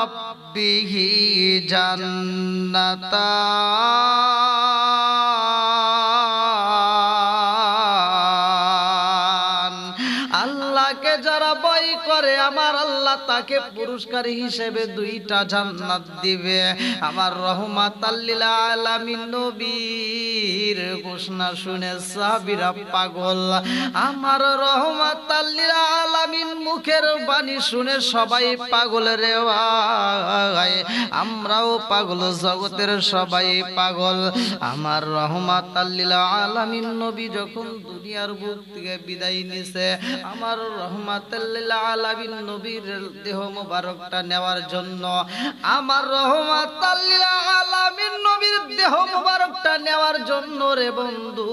রাব্বিহি জান্নাতা আল্লাহকে যারা ভয় করে আমার আল্লাহ তাকে পুরস্কার হিসেবে দুইটা জান্নাত দিবে। আমার রহমাতাল লিল আলামিন নবীর ঘোষণা শুনে সাহাবীরা পাগল। আমার রহমাতাল লিল আলামিন মুখের বাণী শুনে সবাই পাগল রে ভাই, আমরাও পাগল, জগতের সবাই পাগল। আমার রহমাতাল লিল আলামিন নবী যখন দুনিয়ার বুক থেকে বিদায় নিছে, আমার রহমাতাল লিল আলামিন নবীর দেহ মোবারকটা নেওয়ার জন্য, আমার রহমাতাল লিল আলামিন নবীর দেহ মোবারকটা নেওয়ার জন্য রে বন্ধু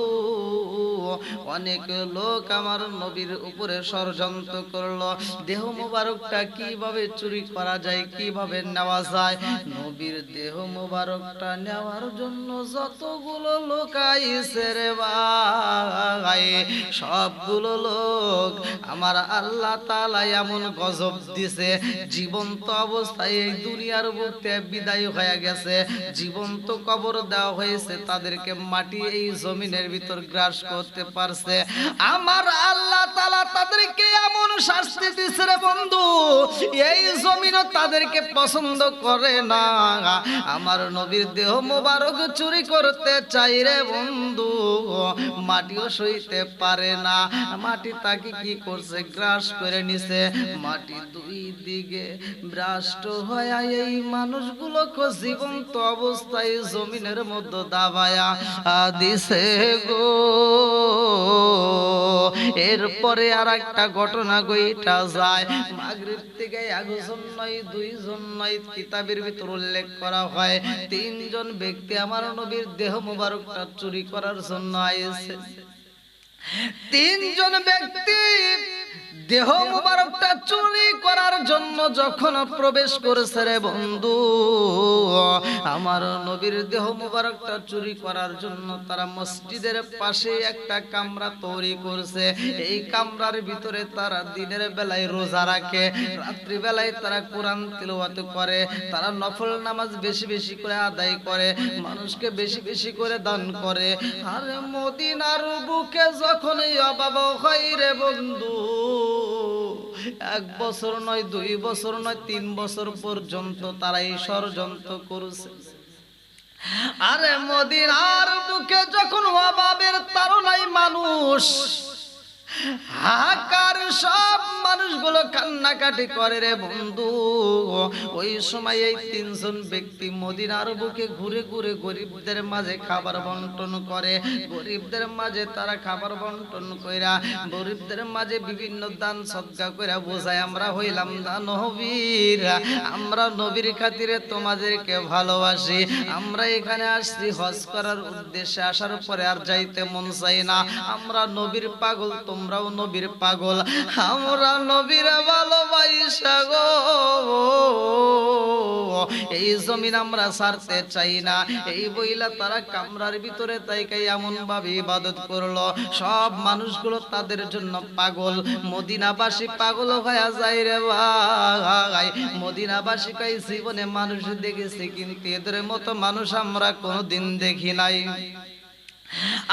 অনেক লোক আমার নবীর উপরে ষড়যন্ত্র করলো। দেহ মোবারকটা কিভাবে চুরি করা যায়, কিভাবে নেওয়া যায়। নবীর দেহ মোবারকটা নেওয়ার জন্য যতগুলো লোক আইছে রে ভাই, সবগুলো লোক আমার আল্লাহ তাআলা এমন গজব দিছে, জীবন্ত অবস্থায় এই দুনিয়ার বুকে বিদায় হয়ে গেছে, জীবন্ত কবর দেওয়া হয়েছে, তাদেরকে মাটি এই জমিনের ভিতর গ্রাস করতে পারছে। আমার আল্লাহ তাআলা তাদেরকে এমন শাস্তি দিছে রে বন্ধু, এই জমিনও তাদেরকে পছন্দ করে না। আমার নবীর দেহ মোবারক চুরি করতে চাই রে বন্ধু, মাটিও সইতে পারে না। মাটি তাকে কি করছে, গ্রাস করে নিছে। মাটি দুই দিকে ভ্রষ্ট হয়ে এই মানুষগুলোকে জীবন্ত অবস্থায় জমিনের মধ্যে দাবায়া দিছে গো। এরপরে আর একটা ঘটনা গইটা যায়। মাগরিব থেকে একজন নয়, দুইজন নয়, কিতাবের ভিতর উল্লেখ করা হয় তিনজন ব্যক্তি আমার নবীর দেহ মোবারকটা চুরি করার জন্য আইছে। তিনজন ব্যক্তি দেহ মোবারকটা চুরি করার জন্য যখন প্রবেশ করেছে রে বন্ধু, আমার নবীর দেহ মোবারকটা চুরি করার জন্য তারা মসজিদের পাশে একটা কামরা তৈরি করছে। এই কামরার ভিতরে তারা দিনের বেলায় রোজা রাখে, রাত্রি বেলায় তারা কোরআন তিলাওয়াত করে, তারা নফল নামাজ বেশি বেশি করে আদায় করে, মানুষকে বেশি বেশি করে দান করে। আর মদিনার বুকে যখন এই অভাব হয় রে বন্ধু, 1 বছর নয়, 2 বছর নয়, 3 বছর পর্যন্ত তারা এই ষড়যন্ত্র করছে। আরে মদিনার বুকে যখন অভাবের তাড়নায় মানুষ হাহাকার, সব মানুষগুলো কান্নাকাটি করে রে বন্ধু, ওই সময় এই তিনজন ব্যক্তি মদিনার বুকে ঘুরে ঘুরে গরিবদের মাঝে খাবার বন্টন করে। গরিবদের মাঝে তারা খাবার বন্টন কইরা গরিবদের মাঝে বিভিন্ন দান সদকা কইরা বোঝায় আমরা হইলাম নবীর, আমরা নবীর খাতিরে তোমাদেরকে ভালোবাসি, আমরা এখানে আসছি হজ করার উদ্দেশ্যে, আসার পরে আর যাইতে মন চাই না, আমরা নবীর পাগল, তোমরাও নবীর পাগল, আমরা নবীর ভালোবাসা গো এই জমিন আমরা ছাড়তে চাই না। এই বইলা তারা কামরার ভিতরে তাইকাই এমন ভাবে ইবাদত করলো, সব মানুষগুলো তাদের জন্য পাগল। মদিনাবাসী পাগল হয়ে যায় রে ভাই। মদিনাবাসী কই জীবনে মানুষ দেখেছি, কিন্তু এদের মতো মানুষ আমরা কোনোদিন দেখি নাই।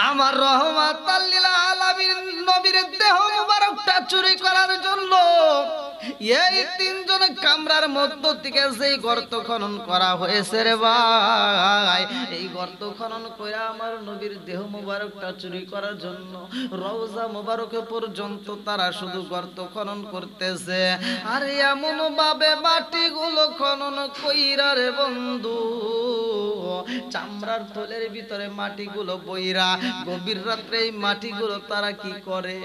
আমার রহমাতাল লিল আলামিন নবীর দেহ মোবারকটা চুরি করার জন্য এই তিনজন কামরার মধ্য থেকে যেই গর্ত খনন করা হয়েছে রে ভাই, এই গর্ত খনন করে আমার নবীর দেহ মোবারকটা চুরি করার জন্য রওজা মোবারকে পর্যন্ত তারা শুধু গর্ত খনন করতেছে। আর এমন ভাবে মাটিগুলো খনন কইরা রে বন্ধু, চামড়ার থলের ভিতরে মাটিগুলো বইরা গভীর রাত্রে এই মাটিগুলো তারা কি করে,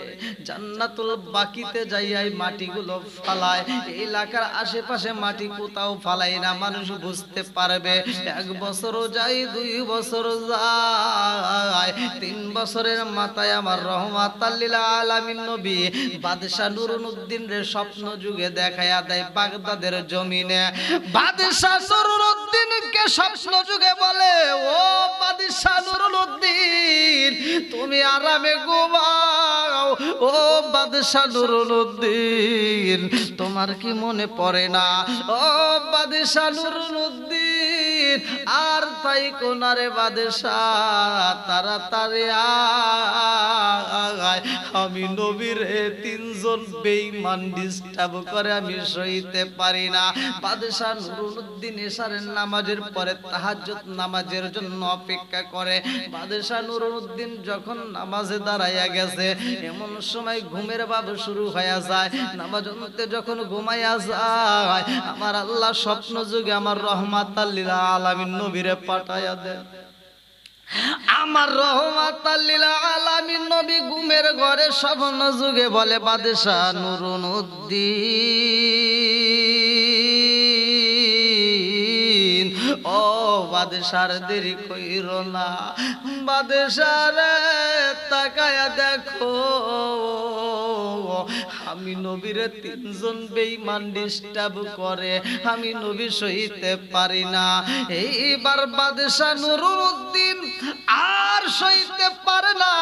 জান্নাতুল বাকিতে যাইয়াই মাটিগুলো ফালায়। এই এলাকার আশেপাশে মাটি কোথাও ফালাই না, মানুষ বুঝতে পারবে। 1 বছরও যায়, 2 বছর যায়, 3 বছরের মাথায় আমার রহমাতাল লিল আলামিন নবী বাদশা নুরুদ্দিন রে স্বপ্ন যুগে দেখায়া দেয় বাগদাদের জমিনে। বাদশা নুরুদ্দিনকে স্বপ্ন যুগে বলে, ও বাদশা নুরুদ্দিন তুমি আরামে ঘুমাও, ও বাদশাহ নুরুদ্দিন, তোমার কি মনে পড়ে না? ও বাদশাহ নুরুদ্দিন, আর তাই কোনারে বাদশাহ, তাড়াতাড়ি আয়, আমি নবীর তিনজন বেঈমান ডিস্টার্ব করে আমি সইতে পারি না। বাদশাহ নুরুদ্দিন এশারের নামাজের পরে তাহাজ্জুদ নামাজের জন্য অপেক্ষা করে। বাদশাহ নুরুদ্দিন যখন নামাজে দাঁড়াইয়া গেছে, এমন সময় ঘুমের ভাব শুরু হয়ে যায়। নামাজ অন্তে যখন ঘুমাইয়া যায়, আমার আল্লাহ স্বপ্ন যুগে আমার রহমাতাল লিল আলামিন নবীরে পাঠাইয়া দেন। আমার রহমাতাল লিল আলামিন নবী ঘুমের ঘরে স্বপ্ন যুগে বলে, বাদশাহ নুরুদ্দিন, ও বাদশার দেরি কইরো না, বাদশারে তাকায়া দেখো, আমি নবীরে তিনজন বেঈমান ডিস্টার্ব করে, আমি নবী সইতে পারি না। এইবার বাদশাহ নুরুদ্দিন আর সইতে পারে না।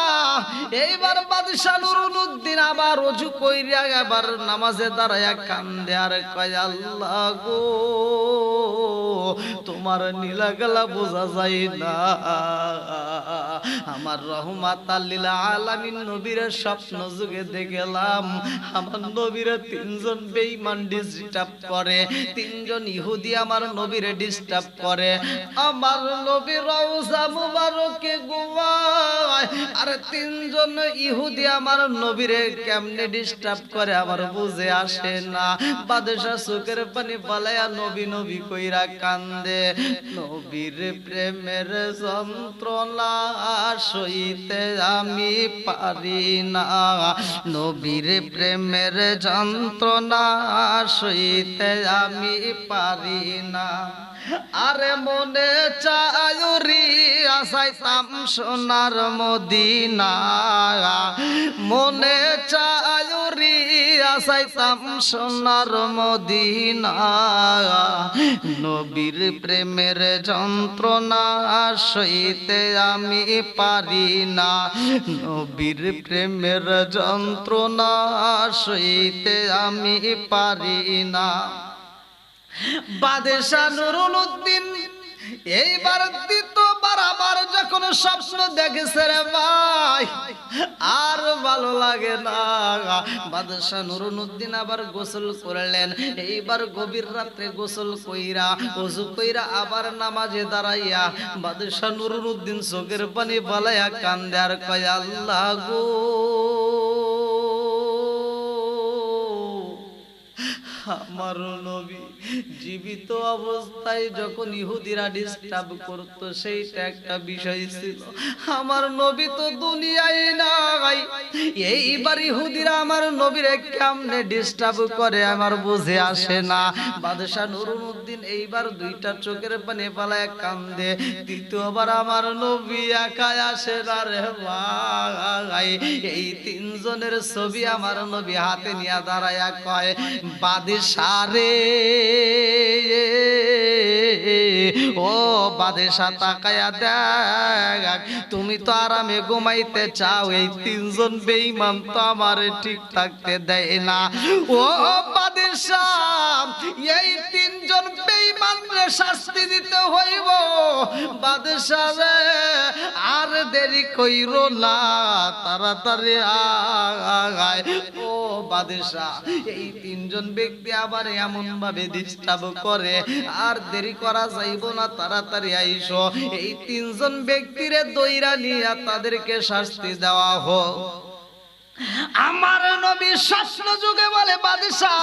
এইবার বাদশাহ নুরুদ্দিন আবার ওযু কইরা আবার নামাজে দাঁড়ায়া কান্দে আর কয়, আল্লাহ গো, তোমার নীলা গলা বোঝা যায় না। আমার রহমাতাল লিল আলামিন নবীর স্বপ্ন যুগে দেখলাম, আমার নবীর তিনজন বেঈমান ডিস্টার্ব করে, তিনজন ইহুদি আমার নবীরে ডিস্টার্ব করে। আমার নবী রওজা মুবারকে ঘুমায়, আর তিনজন ইহুদি আমার নবীরে কেমনে ডিস্টার্ব করে আমার বুঝে আসে না। বাদশাহ চোখের পানি পালায়া নবী নবী কইরা কান্দে। নবীর প্রেমের যন্ত্রণা সইতে আমি পারি না, নবীর প্রেমের যন্ত্রণা সইতে আমি পারি না। আরে মনে চায়ুরি আসাইতাম সোনার মদিনা, মনে চায়ুরি আসাইতাম সোনার মদিনা, নবীর প্রেমের যন্ত্রণা সইতে আমি পারি না, নবীর প্রেমের যন্ত্রণা সইতে আমি পারি না। বাদশাহ নুরুদ্দিন এইবার দ্বিতীয়বার আবার যখন স্বপ্ন দেখেছে রে ভাই, আর ভালো লাগে না। বাদশাহ নুরুদ্দিন আবার গোসল করলেন। এইবার গভীর রাত্রে গোসল কইরা ওযু কইরা আবার নামাজে দাঁড়াইয়া বাদশাহ নুরুদ্দিন চোখের পানি বালাইয়া কান্দে আর কয়, আল্লাহ গো, আমার নবী জীবিত অবস্থায় যখন ইহুদিরা ডিস্টার্ব করত, সেইটা একটা বিষয় ছিল। আমার নবী তো দুনিয়ায় নাই, এইবার ইহুদিরা আমার নবীরে কেমনে ডিস্টার্ব করে আমার বুঝে আসে না। বাদশাহ নুরুদ্দিন এইবার দুইটা চোখের পানি পালায় কান্দে। দ্বিতীয়বার আমার নবী একাই আসে না রে ভাই, এই তিনজনের ছবি আমার নবী হাতে নিয়ে দাঁড়ায়া কয়, বাদশাহ রে, ও বাদশাহ তাকায়া দেখ, তুমি তো আরামে ঘুমাইতে চাও, এই তিনজন বেঈমান তো আমারে ঠিক থাকতে দেয় না। ও বাদশাহ, এই তিনজন বেঈমানরে শাস্তি দিতে হইব। বাদশাহ রে, আর দেরি কইরো না, তাড়াতাড়ি আয়। ও বাদশাহ, এই তিনজন ব্যক্তি আবার এমন ভাবে ডিস্টার্ব করে, আর দেরি করা যাইব না, তাড়াতাড়ি আইসো। এই তিনজন ব্যক্তিরে দইরা নিয়া তাদেরকে শাস্তি দেওয়া হোক। আমার নবী স্বপ্ন যুগে বলে, বাদশাহ,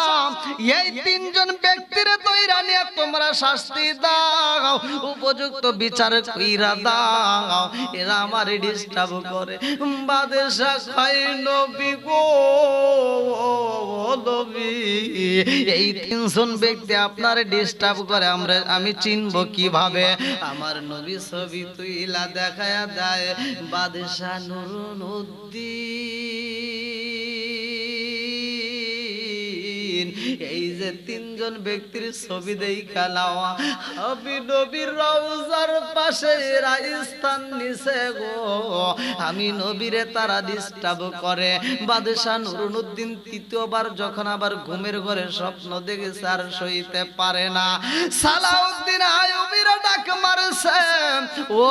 এই তিনজন ব্যক্তিরে দইরা নিয়ে তোমরা শাস্তি দাও, উপযুক্ত বিচার কইরা দাও, এরা আমারে ডিস্টার্ব করে। বাদশাহ কয়, নবী গো, নবী, এই তিনজন ব্যক্তি আপনারে ডিস্টার্ব করে, আমি চিনবো কিভাবে? আমার নবী ছবি তুইলা দেখায়া দেয়। বাদশাহ নুরুদ্দিন এই যে যে তিনজন ব্যক্তির ছবি দেখা নাও, আমি নবীর রওজার পাশে রাজস্থান নিছে গো, আমি নবীরে তারা ডিস্টার্ব করে। বাদশাহ নুরুদ্দিন তৃতীয়বার যখন আবার ঘুমের ঘরে স্বপ্ন দেখেছে আর সইতে পারে না, সালাউদ্দিন আইয়ুবীর ডাক মারছে, ও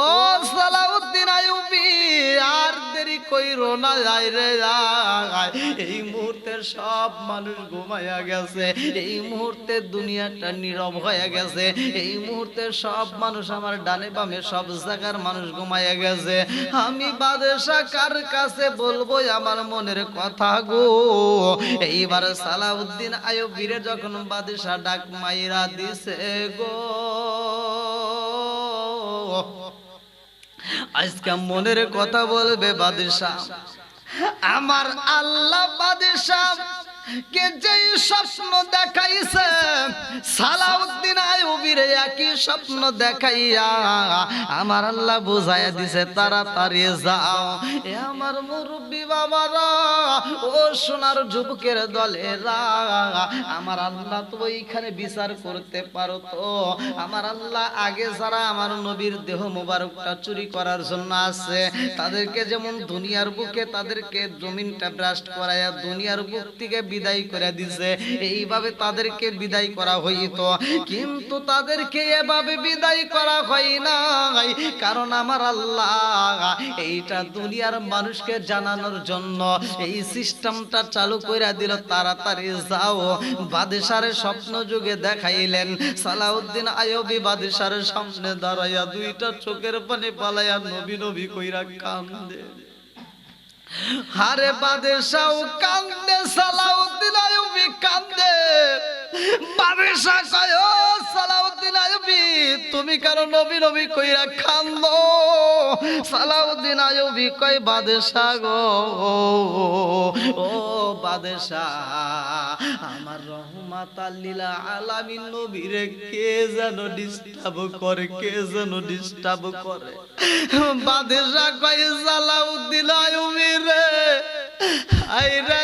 সালাউদ্দিন আইয়ুবী আর দেরি কইরো না, যাই রে যাই। এই মুহূর্তে সব মানুষ ঘুমায়া গেছে, এই মুহূর্তে দুনিয়াটা নীরব হয়ে গেছে, এই মুহূর্তে সব মানুষ আমার ডানে বামে সব জায়গার মানুষ ঘুমায়া গেছে। আমি বাদশাহ কার কাছে বলবো আমার মনের কথা গো? এইবার সালাউদ্দিন আইয়ুবীরে যখন বাদশাহ ডাক মাইরা দিছে গো, আজকে মনের কথা বলবে বাদশাহ। আমার আল্লাহ বাদশাহ কে যে স্বপ্ন দেখাইছে, সালাউদ্দিন আইয়ুবীর একই স্বপ্ন দেখাইয়া আমার আল্লাহ বুঝাইয়া দিছে, তাড়াতাড়ি যাও। এ আমার মুরব্বী বাবারা, ও সোনার যুবকের দলেরা, আমার আল্লাহ তো ওইখানে বিচার করতে পারো তো। আমার আল্লাহ আগে যারা আমার নবীর দেহ মোবারকটা চুরি করার জন্য আছে, তাদেরকে যেমন দুনিয়ার বুকে তাদেরকে জমিনটা ব্রাস্ট করাইয়া দুনিয়ার বুক থেকে বিদায় করে দিছে, এইভাবে তাদেরকে বিদায় করা হইতো। কিন্তু তাদেরকে এভাবে বিদায় করা হয় নাই, কারণ আমার আল্লাহ এইটা দুনিয়ার মানুষকে জানানোর জন্য এই সিস্টেমটা চালু করে দিল, তাড়াতাড়ি যাও। বাদশার স্বপ্ন যুগে দেখাইলেন, সালাউদ্দিন আইয়ুবী বাদশার সামনে দাঁড়াইয়া দুইটা চোখের পানি পালাইয়া নবী নবী কইরা কান্দে। হারে বাদশাহ কান্দে, সালাউদ্দিন আইয়ুবী কান্দে। বাদশাহ কয়, ও সালাউদ্দিন আইয়ুবী তুমি কেন নবী নবী কইরা কান্দো? সালাউদ্দিন আইয়ুবী কয়, বাদশাহ গো, ও বাদশাহ, আমার রহমাতাল লিল আলামিন নবীরে কে যেন ডিস্টার্ব করে, কে যেন ডিস্টার্ব করে। বাদশাহ কয়, সালাউদ্দিন আইয়ুবী রে, আই রে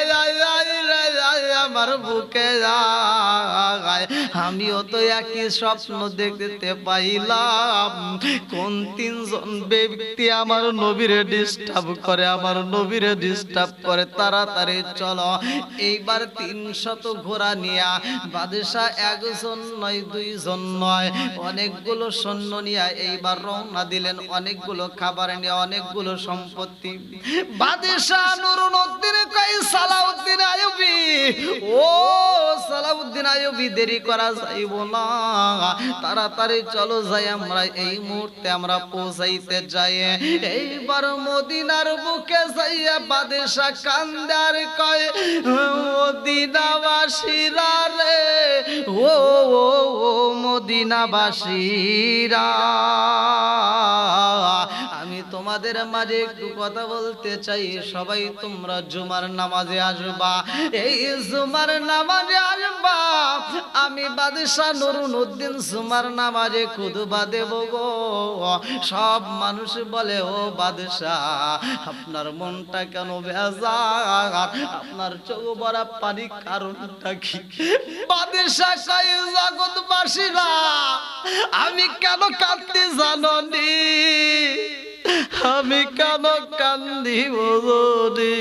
আমার বুকে যায়, আমিও তো একই স্বপ্ন দেখতে পাইলাম। কোন তিনজন ব্যক্তি আমার নবীরে ডিস্টার্ব করে, আমার নবীরে ডিস্টার্ব করে, তাড়াতাড়ি চলো। এইবার 300 ঘোড়া নিয়া বাদশাহ একজন নয় দুইজন নয় অনেকগুলো সৈন্য নিয়ে এইবার রওনা দিলেন, অনেকগুলো খাবার নিয়ে অনেকগুলো সম্পত্তি। বাদশাহ নুরুদ্দিন কয়, সালাউদ্দিন আইয়ুবী, ও সালাউদ্দিন আইয়ুবী দেরি করা যাইব না, তাড়াতাড়ি চলো যাই, আমরা এই মুহূর্তে আমরা পৌঁছাইতে যাই। এইবার মদিনার বুকে যাইয়া বাদশাহ কান্দার কয়, মদিনাবাসীরা রে, ও মদিনাবাসীরা, আমি তোমাদের মাঝে একটু কথা বলতে চাই। সবাই তোমরা জুমার নামাজে আসবা, এই জুমার নামাজে আসবা। আমি বাদশাহ নুরুদ্দিন জুমার নামাজে খুতবা দেব গো। সব মানুষ বলে, ও বাদশাহ আপনার মনটা কেন বেজার, আপনার চোখ ভরা পানি কারণটা কি? বাদশাহ কয়, জগৎবাসীরা আমি কেন কাঁদতে জানি, আমি কেন কান্দি বলি?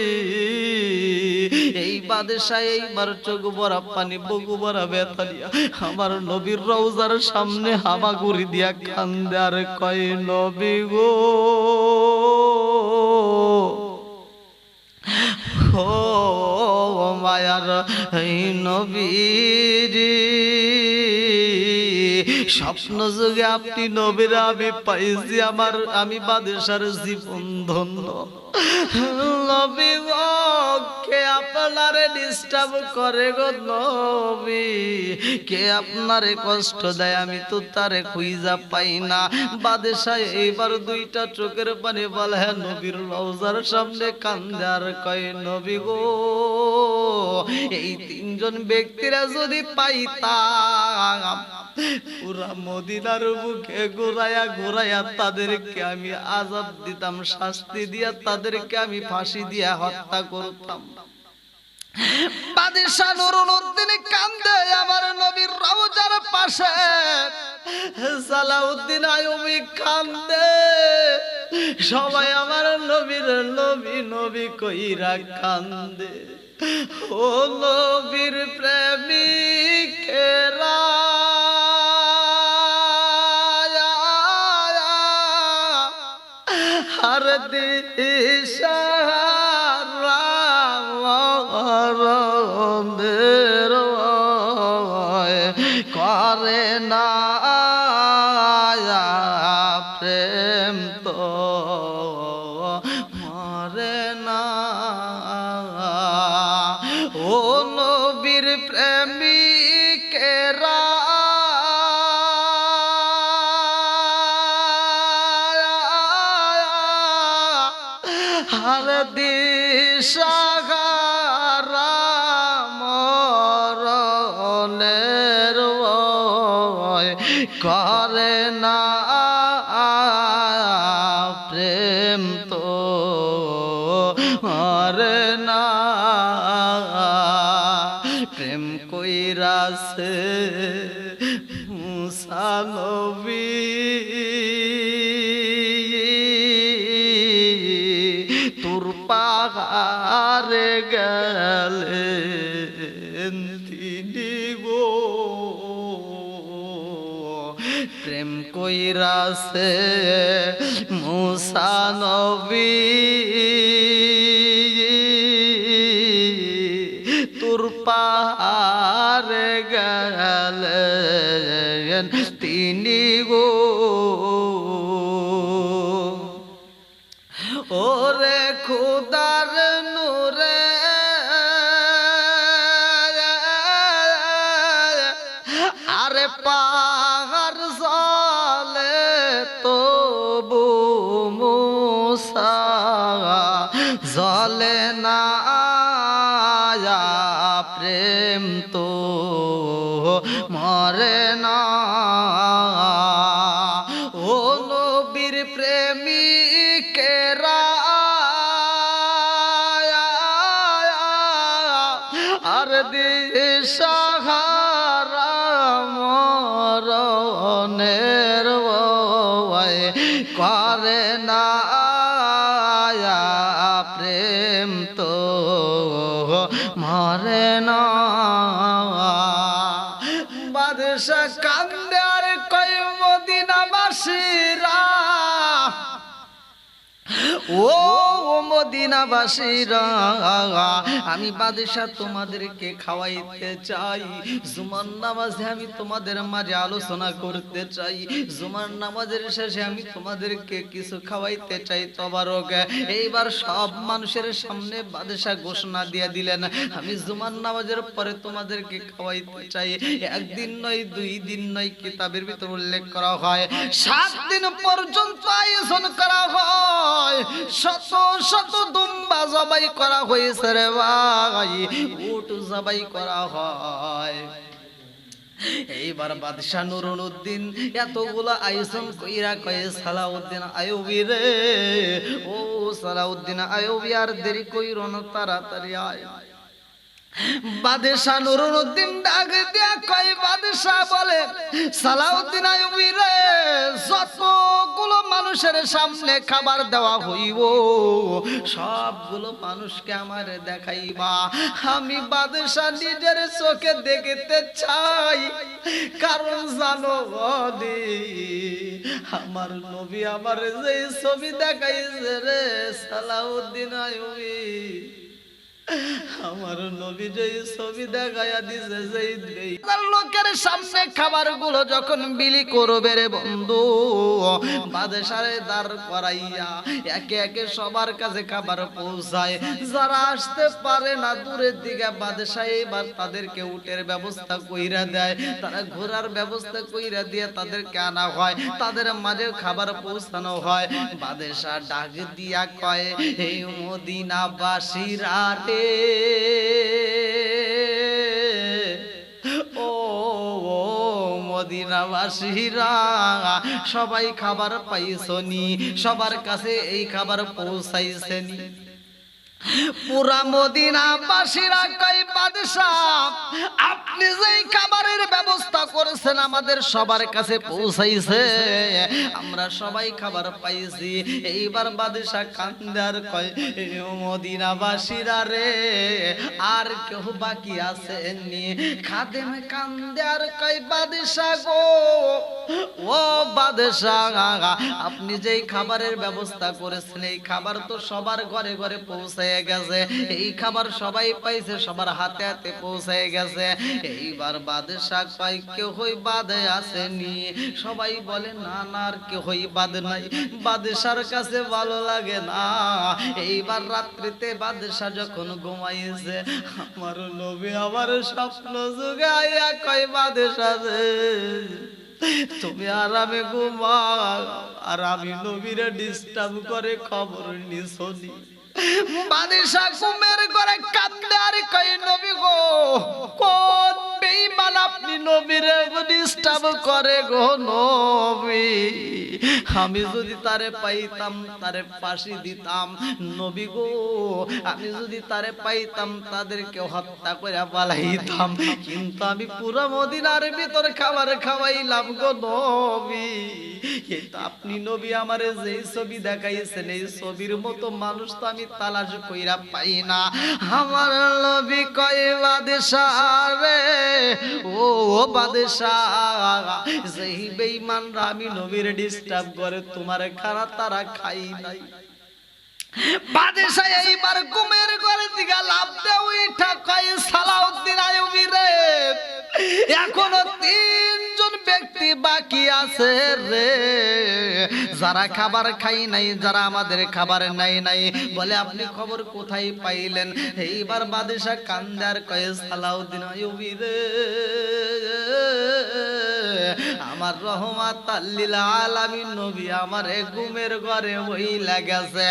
এই বাদশাহ এইবার চোখ ভরা পানি বুকু ভরা ব্যথা দিয়া আমার নবীর রওজার সামনে হামাগুড়ি দিয়া কান্দে আর কয়, নবী গো, ও মায়ার এই নবীর স্বপ্ন যুগে আপনি নবীরা আমি পাইছি, আমি বাদশার জীবন ধন্য। নবী গো, কে আপনারে ডিস্টার্ব করে গো নবী, কে আপনারে কষ্ট দেয়, আমি তো তারে খুঁজা পাই না। বাদশাহ এইবার দুইটা চোখের পানি বলে, নবীর রওজার সামনে কান্দে আর কয়, নবী গো, এই তিনজন ব্যক্তিরা যদি পাইতাম পুরা মদিনার বুকে ঘুরাইয়া ঘুরাইয়া তাদেরকে আমি আযাব দিতাম, শাস্তি দিয়া তাদেরকে আমি ফাঁসি দিয়া হত্যা করতাম। বাদশা নুরুদ্দিন কান্দে আমার নবীর রওজার পাশে, সালাউদ্দিন আইয়ুবী কান্দে, সবাই আমার নবীর নবী নবী কইরা কান্দে। ও নবীর প্রেমিকেরা আর দিশারা করে না প্রেম তো মরে না। ও নবীর প্রেমিকেরা আর দিশাহারা মরণের ভয় করে না প্রেম তো মরে না। প্রেম কইরাছে মুসা নবী তোর পাহাড়ে গেলেন তিনি গো। প্রেম কইরাছে মুসা নবী তোর পাহাড়ে গেলেন তিনি গো। ওরে খুদার নূরে আরে পাহাড় জলে তবু মুসা জলে না প্রেম তো মরে না। ও নবীর প্রেমিকেরা আর দিশাহারা মরণের ভয় করে না প্রেম তো মরে না। বাদশা কান্দে আর কয় মদিনাবাসীরা, ও মদিনাবাসীরা আমি বাদশা তোমাদেরকে খাওয়াইতে চাই। জুমার নামাজে আমি তোমাদের মাঝে আলোচনা করতে চাই। জুমার নামাজের শেষে আমি তোমাদেরকে কিছু খাওয়াইতে চাই তবারক। এইবার সব মানুষের সামনে বাদশা ঘোষণা দিয়ে দিলেন আমি জুমার নামাজের পরে তোমাদেরকে খাওয়াইতে চাই। একদিন নয়, 2 দিন নয়, কিতাবের ভিতর উল্লেখ করা হয় 7 দিন পর্যন্ত আয়োজন করা হয়। শত শত দুম্বা জবাই করা হয়েছে রে ভাই, উট জবাই করা হয়। এইবার বাদশা নুরুদ্দিন এতগুলো আয়োজন কইরা কয়ে সালাউদ্দিন আইয়ুবী রে, ও সালাউদ্দিন আইয়ুবী আর দেরি কইরো না, তাড়াতাড়ি আয়। বাদশা নুরুদ্দিন ডাক দিয়া কয়, বাদশা বলে সালাউদ্দিন আইয়ুবী রে, যতগুলো মানুষের সামনে খাবার দেওয়া হইব সবগুলো মানুষকে আমারে দেখাইবা। আমি বাদশা নিজের চোখে দেখতে চাই, কারণ জানো আমার নবী আমার যে ছবি দেখাইছে রে সালাউদ্দিন আইয়ুবী, আমার নবী যে ছবি দেখাইয়া দিছে সেই লোকের সামনে খাবার গুলো যখন বিলি করবে রে বন্ধু, বাদশারে দাঁড় করাইয়া একে একে সবার কাছে খাবার পৌঁছায়। যারা আসতে পারে না দূরের দিকে বাদশা এবার তাদেরকে উটের ব্যবস্থা কইরা দেয়, তারা ঘোরার ব্যবস্থা কইরা দিয়ে তাদেরকে আনা হয়, তাদের মাঝে খাবার পৌঁছানো হয়। বাদশা ডাক দিয়া কয়, এই মদিনাবাসীরা রে, ও মদিনাবাসীরা সবাই খাবার পাইছনি, সবার কাছে এই খাবার পৌঁছাইছেনি। পুরা মদিনাবাসীরা কয় বাদশাহ আপনি যেই খাবারের ব্যবস্থা করেছেন আমাদের সবার কাছে পৌঁছাইছে, আমরা সবাই খাবার পাইছি। এইবার বাদশাহ কান্দে আর কয় মদিনাবাসীরা রে আর কেউ বাকি আসেনি। খাদেম কান্দে আর কয় বাদশাহ গো ও বাদশাহ আপনি যেই খাবারের ব্যবস্থা করেছেন এই খাবার তো সবার ঘরে ঘরে পৌঁছে গেছে, এই খাবার সবাই পাইছে, সবার হাতে হাতে পৌঁছে গেছে। এইবার বাদশাহ কয় কেউ হই বাদে আসেনি। সবাই বলে না না আর কেউ হই বাদ নাই। বাদশার কাছে ভালো লাগে না। এইবার রাত্রিতে বাদশাহ যখন ঘুমাইছে আমার নবী আমার স্বপ্ন জুগাইয়া কয় বাদশাহ তুমি আরামে ঘুমাও আর আমি নবীরে ডিস্টার্ব করে খবর নিছনি। বাদশাহ ঘুমের ঘরে কাঁদে আর কয় নবী গো কোন বেঈমান আপনি নবীরে ডিস্টার্ব করে গো নবী, আমি যদি তারে পাইতাম তারে ফাঁসি দিতাম। নবী গো আমি যদি তারে পাইতাম তাদেরকে হত্যা করে পালাইতাম, কিন্তু আমি পুরো মদিনার ভিতর খাবার খাওয়াইলাম গো নবী। কিন্তু আপনি নবী আমারে যেই ছবি দেখাইছেন এই ছবির মতো মানুষ তো আমি তালাশ কইরা পাই না। আমার নবী কয় বাদশাহ রে ও বাদশাহ যেই বেঈমানরা আমি নবীর ডিস্টার্ব করে তোমার খানা তারা খাই নাই। বাদশাহ এইবার ঘুমের ঘরে দিকে লাফ দিয়ে উঠা কয় সালাউদ্দিন আইয়ুবী রে এখনো তিনজন ব্যক্তি বাকি আছে রে যারা খাবার খাই নাই, যারা আমাদের খাবার নাই নাই। বলে আপনি খবর কোথায় পাইলেন? এইবার বাদশাহ কান্দে আর কয় সালাউদ্দিন আইয়ুবী রে আমার রহমাতাল লিল আলামিন নবী আমারে ঘুমের ঘরে ওই লাগাছে,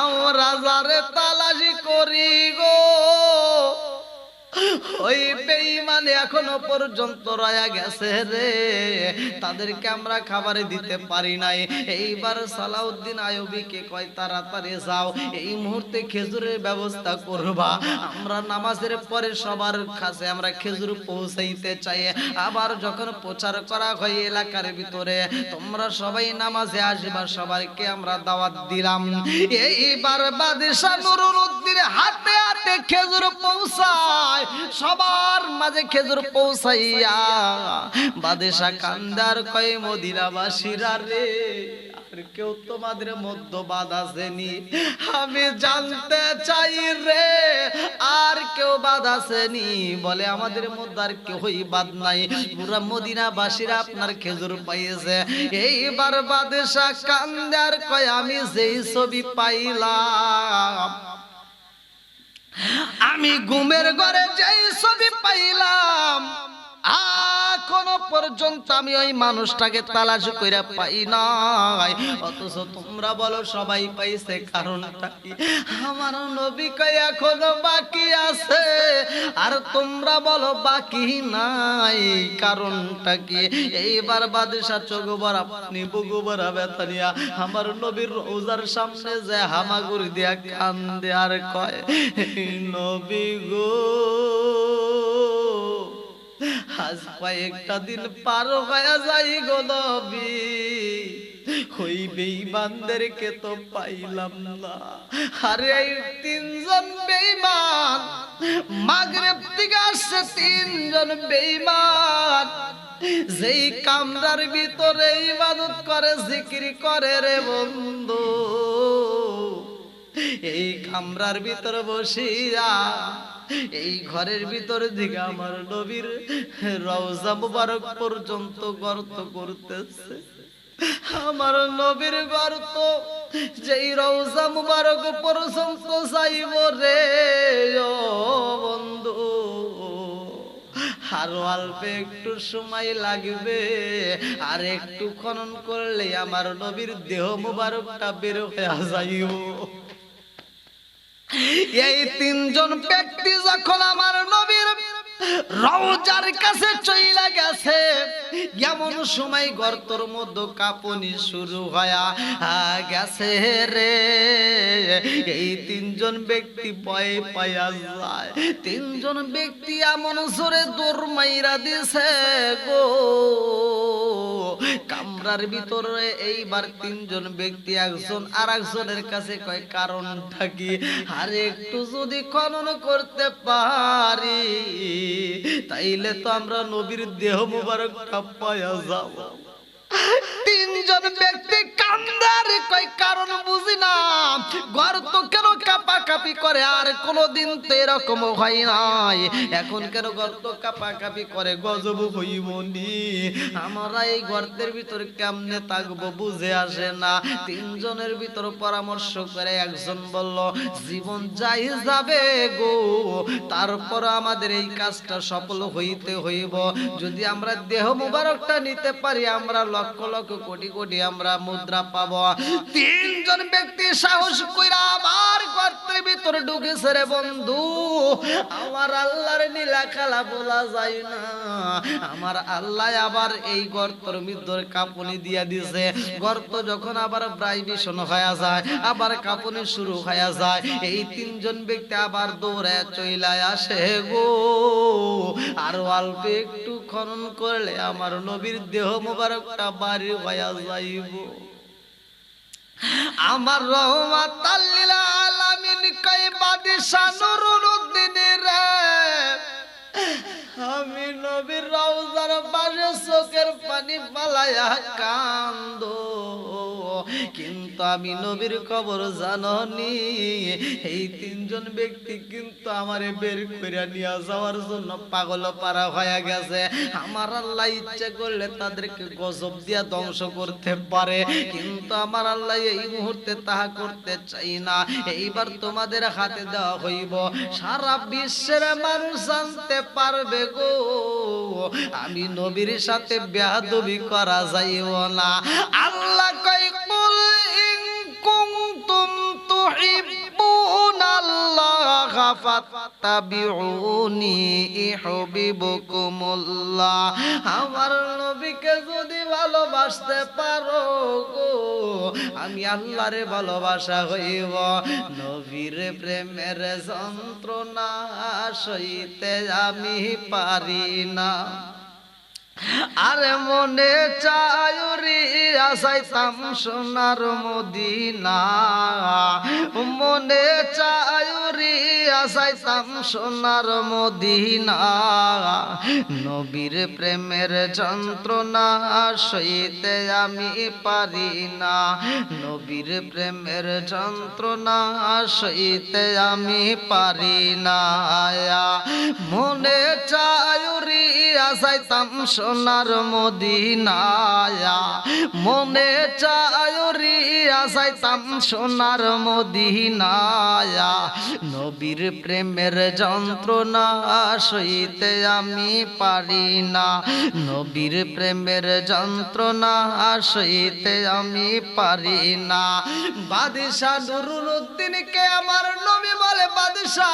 আমরা যারে তালাশি করি গো ওই বেঈমান এখনো পর্যন্ত রয়া গেছে রে, তাদেরকে আমরা খাবারে দিতে পারি নাই। এইবার সালাউদ্দিন আইয়ুবীকে কয় তাড়াতাড়ি যাও এই মুহূর্তে খেজুরের ব্যবস্থা করবা, আমরা নামাজের পরে সবার কাছে আমরা খেজুর পৌঁছাইতে চাই। আবার যখন প্রচার করা হয় এলাকার ভিতরে তোমরা সবাই নামাজে আসবা, সবাইকে আমরা দাওয়াত দিলাম। এইবার বাদশাহ নুরুল উদ্দিন হাতে হাতে খেজুর পৌঁছায়, সবার মাঝে খেজুর পৌঁছাইয়া বাদশাহ কান্দার কয় মদিনাবাসীরা রে আর কেউ তোমাদের মধ্যে বাদ আসেনি? আমি জানতে চাই রে আর কেউ বাদ আসেনি? বলে আমাদের মধ্যে আর কেউই বাদ নাই, পুরা মদিনাবাসীরা আপনার খেজুর পাইয়েছে। এইবার বাদশাহ কান্দার কয় আমি যেই ছবি পাইলাম, আমি ঘুমের ঘরে যেই ছবি পাইলাম এখনো পর্যন্ত আমি ওই মানুষটাকে তালাশ কইরা পাই নাই। অথচ তোমরা বলো সবাই পাইছে, কারণটা কি? আমার নবী কয় এখনো বাকি আছে আর তোমরা বলো বাকি নাই, কারণটা কি? এইবার বাদশাহ চোখ ভরা পানি বুকু ভরা ব্যথা নিয়া আমার নবীর রওজার সামনে যে হামাগুড়ি দিয়া কান্দে আর কয় নবী গো আজ কয়েকটা দিন পার হয়ে যাই গো নবী, ওই বেঈমানদেরকে তো পাইলাম না। আরে এই তিনজন বেঈমান মাগরিব থেকে আসছে, তিনজন বেঈমান যেই কামরার ভিতরে ইবাদত করে জিকির করে রে বন্ধু, এই কামরার ভিতরে বসিয়া এই ঘরের ভিতর দিকে আমার নবীর রওজা মুবারক পর্যন্ত গর্ত করতেছে। আমার নবীর গর্ত যেই রওজা মুবারক পর্যন্ত যাইব রে ও বন্ধু, আরো অল্প একটু সময় লাগবে, আর একটু খনন করলে আমার নবীর দেহ মুবারকটা বের হয়ে যাইব। এই তিনজন ব্যক্তি যখন আমার নবীর রওজার কাছে চইলা গেছে, এমন সময় গর্তর মধ্যে কাঁপুনি শুরু হয়া গেছে রে। এই তিনজন ব্যক্তি ভয় পাইয়া যায়। তিনজন ব্যক্তি এমন জোরে দৌড় মাইরা দিছে গো কামরার ভিতরে। এইবার তিনজন ব্যক্তি একজন আর একজনের কাছে কয় কারণটা কি? আরে একটু যদি খনন করতে পারি তাইলে তো আমরা নবীর দেহ মুবারকটা পাইয়া যাব। তিনজন ব্যক্তি কান্দার কয় কারণ বুঝি না, ঘর তো কেন কাঁপাকাঁপি করে? আর কোনদিন তো এরকম হয় নাই, এখন কেন ঘর তো কাঁপাকাঁপি করে? গজব হইব নি? আমরা এই গর্তের ভিতরে কেমনে থাকবো বুঝে আসে না। তিনজনের ভিতর পরামর্শ করে একজন বলল, জীবন যাই যাবে গো, তারপর আমাদের এই কাজটা সফল হইতে হইব। যদি আমরা দেহ মুবারকটা নিতে পারি আমরা লক্ষ লক্ষ কোটি কোটি আমরা মুদ্রা পাবো। তিনজন ব্যক্তি সাহস কইরা আবার গর্তের ভিতরে ঢুকেছে রে বন্ধু। আমার আল্লাহর নীলা খেলা বলা যায় না। আমার আল্লাহ আবার এই গর্তের ভিতরে কাঁপুনি দিয়া দিছে। গর্ত যখন আবার ভাইব্রেশন হয়ে যায়, আবার কাঁপুনি শুরু হয়ে যায়, এই তিনজন ব্যক্তি আবার দৌড়ে চইলায় আসে গো। আর অল্প একটু খনন করলে আমার নবীর দেহ মুবারকটা বাড়ি হয়ে যাইব। আমার রহমাতাল লিল আলামিন কই বাদশা নুরুদ্দিন রে, আমি নবীর রওজার পাশে চোখের পানি ফালাইয়া কান্দো, কিন্তু আমি নবীর খবর জাননি। এই তিনজন ব্যক্তি কিন্তু আমারে বের করে নিয়ে যাওয়ার জন্য পাগল পারা হয়ে গেছে। আমার আল্লাহ ইচ্ছে করলে তাদেরকে গজব দিয়া ধ্বংস করতে পারে, কিন্তু আমার আল্লাহ এই মুহূর্তে তাহা করতে চাই না। এইবার তোমাদের হাতে দেওয়া হইব, সারা বিশ্বের মানুষ জানতে পারবে গো আমি নবীর সাথে বেয়াদবি করা যাইব না। আল্লাহ কয় কুল ইন কুনতুম তুহিব্বুনাল্লাহ ফাত্তাবিউনি ইউহিব্বুকুমুল্লাহ। আমার নবীকে যদি ভালোবাসতে পারো গো আমি আল্লাহরে ভালোবাসা হইব। নবীর প্রেমের যন্ত্রণা সইতে আমি পারি না। আরে মনে চায়ুরি আসাইতাম সোনার মদিনা, মনে চায়ুরি আসাইতাম সোনার মদিনা। নবীর প্রেমের যন্ত্রণা সইতে আমি পারি না, নবীর প্রেমের যন্ত্রণা সইতে আমি পারি না। মনে চায়ুরি আসাইতাম সোনার মদিনায়া, মনে চায়ুরি আসাইতাম সোনার মদিনায়া। নবীর প্রেমের যন্ত্রণা সইতে আমি পারি না, নবীর প্রেমের যন্ত্রণা সইতে আমি পারি না। বাদশা নুরুদ্দিনকে আমার নবী বলে, বাদশা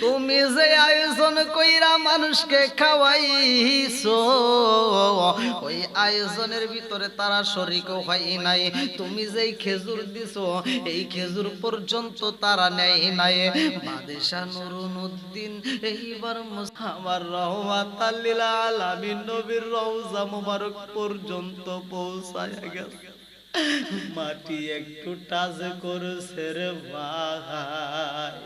তুমি যে আয়োজন কইরা মানুষকে খাওয়াইছো, ওই আয়োজনের ভিতরে তারা শরীক হয় নাই। তুমি যেই খেজুর দিছো এই খেজুর পর্যন্ত তারা নেয় নাই। বাদশা নুরুদ্দিন এইবার আমার রহমাতাল লিল আলামিন নবীর রওজা মুবারক পর্যন্ত পৌঁছায়া গেছে। মাটি একটু টাচ করছে রে ভাই,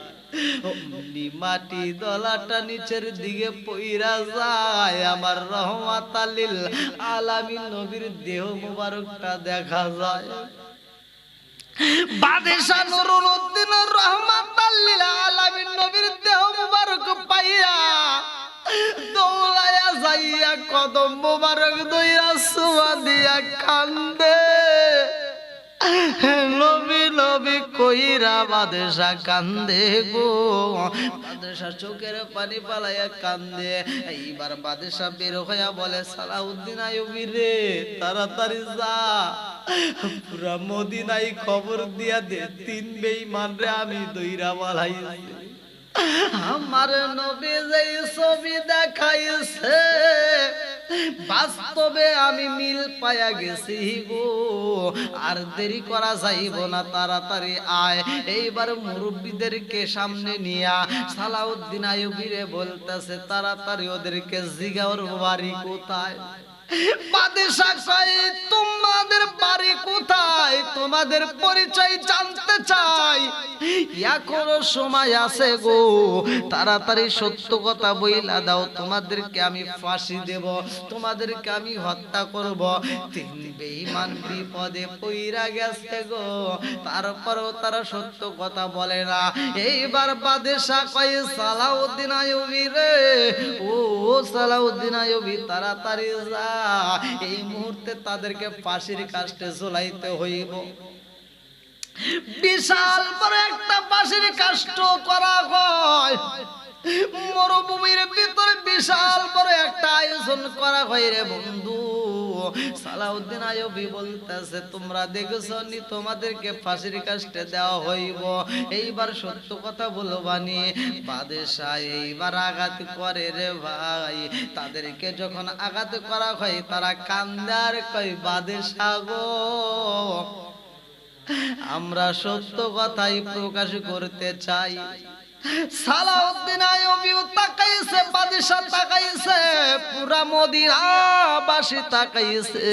মাটি দলাটা নিচের দিকে পইরা যায়, আমার রহমাতাল লিল আলামিন নবীর দেহ মুবারকটা দেখা যায়। বাদশা নুরুদ্দিন রহমাতাল লিল আলামিন নবীর দেহ মুবারক পাইয়া দৌড়ায়া যাইয়া কদম মুবারক দইরা সুয়া দিয়া কান্দে। নবী নবী কইরা বাদশা কান্দে গো, বাদশা চোখের পানি পালাইয়া কান্দে। এইবার বাদশা বের হইয়া বলে, সালাউদ্দিন আইয়ুবী রে তাড়াতাড়ি যা, পুরা মদিনায় খবর দিয়া দে তিন বেঈমান রে আমি দইরা পালাইছি। আমার নবী যেই ছবি দেখাইছে বাস্তবে আমি মিল পায়া গেছি গো, আর দেরি করা যাইব না, তাড়াতাড়ি আয়। এইবার মুরব্বীদেরকে সামনে নিয়া সালাউদ্দিন আইয়ুবীরে বলতেছে তাড়াতাড়ি ওদেরকে জিগাওর বাড়ি কোথায়। বাদশাহ কয় তোমাদের বাড়ি কোথায়, তোমাদের পরিচয় জানতে চাই। এখনো সময় আছে গো, তাড়াতাড়ি সত্য কথা বইলা দাও, তোমাদেরকে আমি ফাঁসি দেব, তোমাদেরকে আমি হত্যা করব। তিন বেঈমান বিপদে পইরা গেছে গো, তারপরেও তারা সত্য কথা বলে না। এইবার বাদশাহ কয় সালাউদ্দিন আইয়ুবী রে, ও সালাউদ্দিন আইয়ুবী তাড়াতাড়ি যা, এই মুহূর্তে তাদেরকে ফাঁসির কাস্টে ঝুলাইতে হইব। বিশাল বড় একটা ফাঁসির কাষ্ট করা হয়, মরুভূমির ভিতরে বিশাল বড় একটা আয়োজন করা হয় রে বন্ধু। সালাউদ্দিন আইয়ুবী বলতেছে তোমরা দেখছো নি তোমাদেরকে ফাঁসির কাস্টে দেওয়া হইব, এইবার সত্য কথা বলবানি। বাদশাহ এইবার আঘাত করে রে ভাই, তাদেরকে যখন আঘাত করা হয় তারা কান্দে আর কয় বাদশাহ গো, আমরা সত্য কথাই প্রকাশ করতে চাই। সালাউদ্দিন আইয়ুবী তাকাইছে, বাদশাহ তাকাইছে, পুরা মদিনাবাসী তাকাইছে,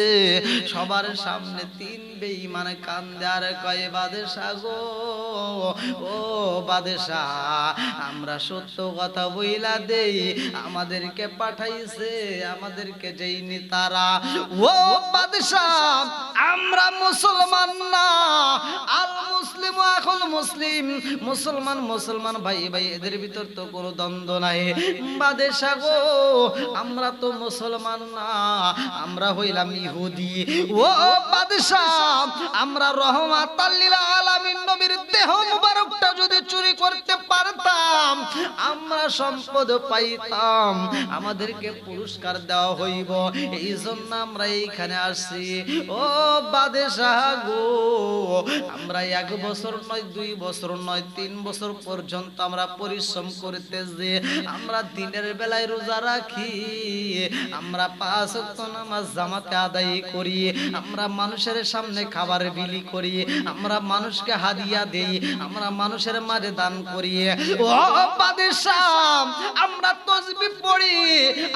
সবার সামনে তিন বেঈমান কান্দে আর কয় বাদশাহ গো, ও বাদশাহ আমরা সত্য কথা বইলা দেই, আমাদেরকে পাঠাইছে আমাদেরকে যেই নেতারা, ও বাদশাহ আমরা মুসলমান না, আল মুসলিম আখুল মুসলিম, মুসলমান মুসলমান ভাই ভাই এদের ভিতর তো কোনো দ্বন্দ্ব নাই। বাদশাহ গো আমরা তো মুসলমান না, আমরা হইলাম ইহুদি। ও বাদশাহ আমরা রহমাতাল লিল আলামিন নবীর দেহ মুবারকটা যদি চুরি করতে পারতাম আমরা সম্পদ পাইতাম, আমাদেরকে পুরস্কার দেওয়া হইব, এই জন্য আমরা এইখানে আসছি। ও বাদশাহ গো আমরা 1 বছর নয় 2 বছর নয় 3 বছর পর্যন্ত আমরা পরিশ্রম করতেছি, আমরা দিনের বেলায় রোজা রাখি, আমরা 5 ওয়াক্ত নামাজ জামাতে আদায় করি, আমরা মানুষের সামনে খাবার বিলি করি, আমরা মানুষকে হাদিয়া দেই, আমরা মানুষের মাঝে দান করি। ও বাদশাহ আমরা তাসবিহ পড়ি,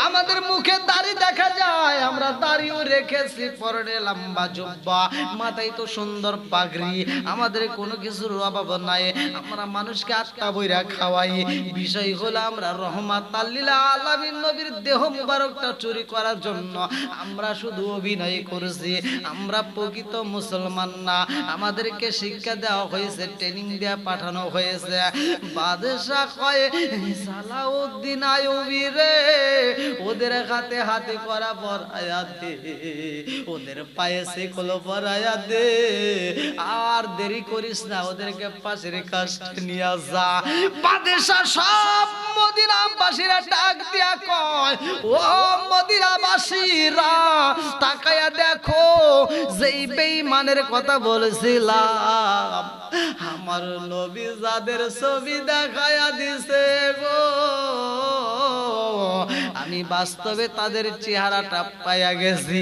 আমাদের মুখে দাড়ি দেখা যায়, আমরা দাড়িও রেখেছি, পরনে লম্বা জুব্বা, মাথায় তো সুন্দর পাগড়ি, আমাদের কোনো কিছুর অভাব নাই, আমরা মানুষকে আটকা বইরা খাওয়াই। বিষয় হলো আমরা রহমাতাল লিল আলামিন নবীর দেহ মুবারকটা চুরি করার জন্য আমরা শুধু অভিনয় করছি, আমরা প্রকৃত মুসলমান না, আমাদেরকে শিক্ষা দেওয়া হয়েছে, ট্রেনিং দেওয়া পাঠানো হয়েছে। বাদশাহ কয় সালাউদ্দিন আইয়ুবী রে ওদের হাতে হাতে করা পরায়া দে, ওদের পায়ে শিকল পরায়া দে, আর দেরি করিস না, ওদেরকে ফাঁসির কাস্টে নিয়ে যা। বাদশাহ সব মদিনাবাসীরা ডাক দিয়া কয় ও মদিনাবাসীরা তাকায়া দেখো, যেই বেঈমানের কথা বলেছিলাম আমার নবী যাদের ছবি দেখায়া দিছে গো, আমি বাস্তবে তাদের চেহারাটা পাইয়া গেছি।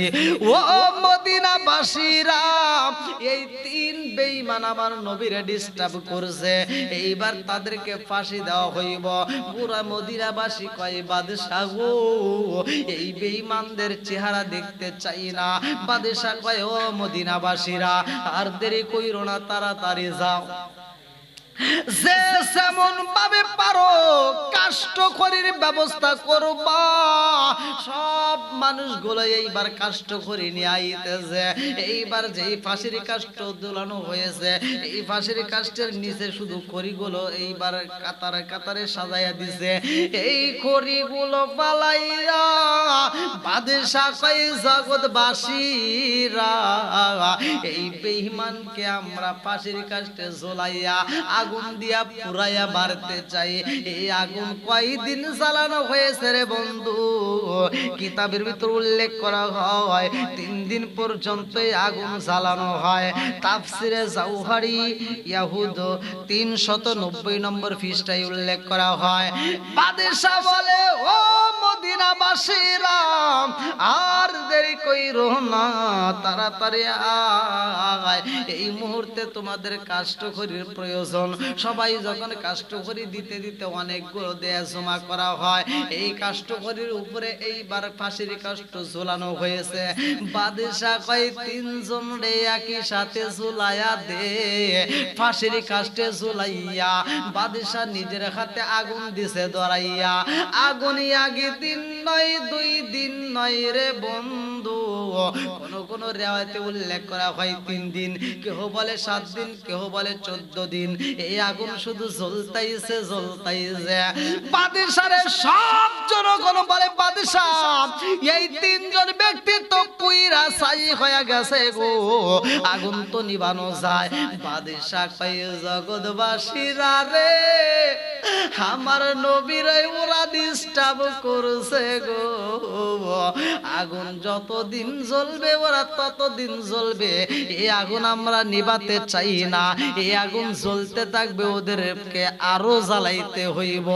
ও মদিনাবাসীরা এই 3 বেঈমান আমার নবীরে ডিস্টার্ব করছে, এইবার তাদেরকে ফাঁসি দেওয়া হইব। পুরা মদিনাবাসী কয় বাদশাহ গো এই বেঈমানদের চেহারা দেখতে চাই না। বাদশাহ কয় ও মদিনাবাসীরা আর দেরি কইরো না, তাড়াতাড়ি যাও, যে যেমন ভাবে পারো কাষ্ঠখড়ির ব্যবস্থা করবা। সব মানুষগুলো এইবার কাষ্ঠখড়ি নিয়ে আইতেছে, এইবার যেই ফাঁসির কাষ্ঠ দোলানো হয়েছে এই ফাঁসির কাষ্ঠের নিচে শুধু খড়িগুলো এইবার কাতারে কাতারে সাজাইয়া দিছে। এই খড়িগুলো পালাইয়া বাদশাহ কয় জগৎবাসীরা এই বেঈমানকে আমরা ফাঁসির কাষ্ঠে ঝোলাইয়া আগুন দিয়া পুরাইয়া মারতে চাই। এই আগুন কয়দিন জ্বালানো হয়েছে রে বন্ধু, কিতাবের ভিতর উল্লেখ করা হয় 3 দিন পর্যন্ত আগুন জ্বালানো হয়। তাফসিরে জাওহারি ইয়াহুদ 390 নম্বর পৃষ্ঠায় উল্লেখ করা হয়। বাদশাহ বলে ও মদিনাবাসীরা দেরি কইরো না, তাড়াতাড়ি আয়। এই মুহূর্তে তোমাদের কাষ্ঠখড়ির প্রয়োজন। সবাই যখন কাষ্ঠখড়ি দিতে দিতে অনেকগুলো দেয়া জমা করা হয়, এই কাষ্ঠখড়ির উপরে এইবার ফাঁসির কাষ্ঠ ঝুলানো হয়েছে। বাদশা কয় তিনজন রে একই সাথে ঝুলাইয়া দে। ফাঁসির কাষ্ঠে ঝুলাইয়া বাদশা নিজের হাতে আগুন দিছে ধরাইয়া। আগুনই আগে দিন নয় 2 দিন নয় রে বন্ধু, কোন কোন রিওয়ায়াতে উল্লেখ করা হয় 3 দিন, কেউ বলে 7 দিন, কেউ বলে 14 দিন। এই আগুন শুধু জ্বলতাইছে জ্বলতাইছে। বাদশারে সব জনগণ বলে বাদশা এই 3 জন ব্যক্তি তো পুইরা ছাই হয়ে গেছে গো, আগুন তো নিভানো যায়। বাদশা কয় জগৎবাসীরা রে, আমার নবীরে ওরা ডিস্টার্ব করছে গো, আগুন যতদিন জ্বলবে ওরা ততদিন জ্বলবে। এই আগুন আমরা নিভাতে চাই না, এই আগুন জ্বলতে থাকবে, ওদেরকে আরো জ্বালাইতে হইব।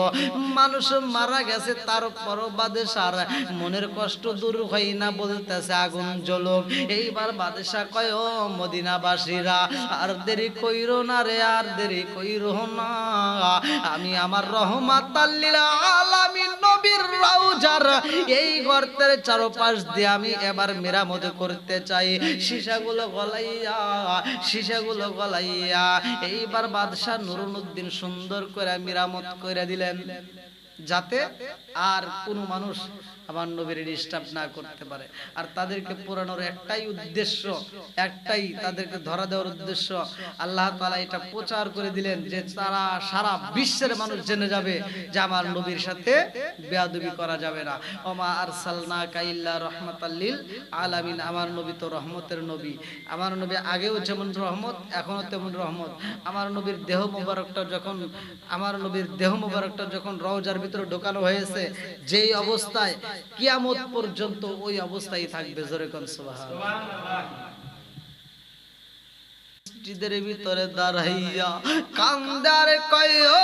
মানুষ মারা গেছে, তারপরও বাদশার মনের কষ্ট দূর হয় না, বলতেছে আগুন জ্বলুক। এইবার বাদশা কয় ও মদিনাবাসীরা, আর দেরি কইরো না রে, আর দেরি কইরো না। আমি আমার রহমাতাল লিল আলামিন নবীর রওজার এই গর্তের চারপাশ দিয়ে আমি এবার মেরামত করতে চাই। সীসাগুলো গলাইয়া এইবার বাদশা নুরুদ্দিন সুন্দর করে মেরামত করে দিলেন, যাতে আর কোনো মানুষ আমার নবীর ডিস্টার্ব না করতে পারে। আর তাদেরকে পুরানোর একটাই উদ্দেশ্য, একটাই তাদেরকে ধরা দেওয়ার উদ্দেশ্য। আল্লাহ তাআলা এটা প্রচার করে দিলেন যে তারা সারা বিশ্বের মানুষ জেনে যাবে যে আমার নবীর সাথে বেয়াদবি করা যাবে না। ওমা আরসালনাকা ইল্লা রাহমাতাল লিল আলামিন, আমার নবী তো রহমতের নবী। আমার নবী আগেও যেমন রহমত, এখনো তেমন রহমত। আমার নবীর দেহ মোবারকটা যখন রওজার ভিতরে ঢোকানো হয়েছে, যেই অবস্থায় কিয়ামত পর্যন্ত ওই অবস্থায় থাকবে। জোরে কোন সুবহানাল্লাহ। মসজিদের ভিতরে দাঁড়াইয়া কান্দার কয় ও